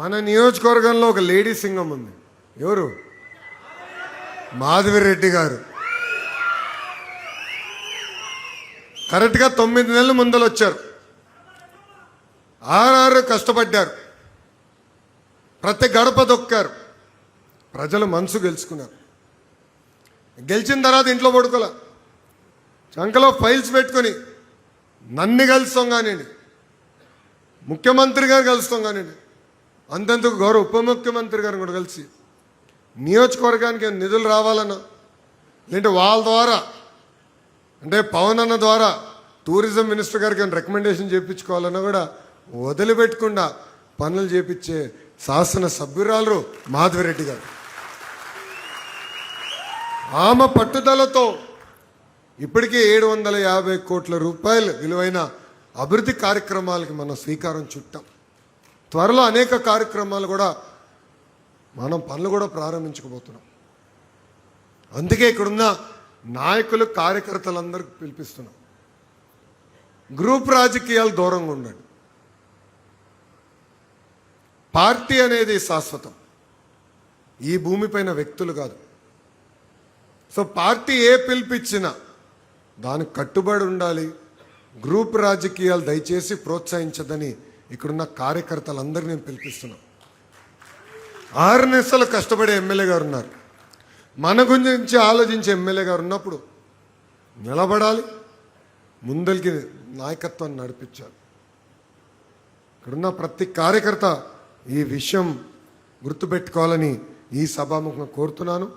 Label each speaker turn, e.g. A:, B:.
A: మన నియోజకవర్గంలో ఒక లేడీ సింగం ఉంది. ఎవరు? మాధవిరెడ్డి గారు. కరెక్ట్గా 9 నెలల ముందలు వచ్చారు. ఆరు కష్టపడ్డారు, ప్రతి గడప దొక్కారు, ప్రజల మనసు గెలుచుకున్నారు. గెలిచిన తర్వాత ఇంట్లో పడుకోలే, చంకలో ఫైల్స్ పెట్టుకొని నన్ను కలుస్తాం కానివ్వండి, ముఖ్యమంత్రి గారు కలుస్తాం కానివ్వండి, అంతెందుకు గౌరవ ఉప ముఖ్యమంత్రి గారిని కూడా కలిసి నియోజకవర్గానికి నిధులు రావాలన్నా, లేదంటే వాళ్ళ ద్వారా అంటే పవన్ అన్న ద్వారా టూరిజం మినిస్టర్ గారికి రికమెండేషన్ చేయించుకోవాలన్నా కూడా వదిలిపెట్టకుండా పనులు చేపించే శాసన సభ్యురాలు మాధవిరెడ్డి గారు. ఆమె పట్టుదలతో ఇప్పటికే 750 కోట్ల రూపాయలు విలువైన అభివృద్ధి కార్యక్రమాలకి మనం శ్రీకారం చుట్టాం. త్వరలో అనేక కార్యక్రమాలు కూడా మనం పనులు కూడా ప్రారంభించకపోతున్నాం. అందుకే ఇక్కడున్న నాయకులు కార్యకర్తలందరికీ పిలిపిస్తున్నాం, గ్రూప్ రాజకీయాలు దూరంగా ఉండండి. పార్టీ అనేది శాశ్వతం, ఈ భూమిపైన వ్యక్తులు కాదు. సో పార్టీ ఏ పిలిపించినా దానికి కట్టుబడి ఉండాలి. గ్రూప్ రాజకీయాలు దయచేసి ప్రోత్సహించదని ఇక్కడున్న కార్యకర్తలందరినీ నేను పిలిపిస్తున్నాను. 6 నిమిషాలు కష్టపడే ఎమ్మెల్యే గారు ఉన్నారు. మన గురించి ఆలోచించే ఎమ్మెల్యే గారు ఉన్నప్పుడు నిలబడాలి, ముందరికి నాయకత్వాన్ని నడిపించాలి. ఇక్కడున్న ప్రతి కార్యకర్త ఈ విషయం గుర్తుపెట్టుకోవాలని ఈ సభాముఖంగా కోరుతున్నాను.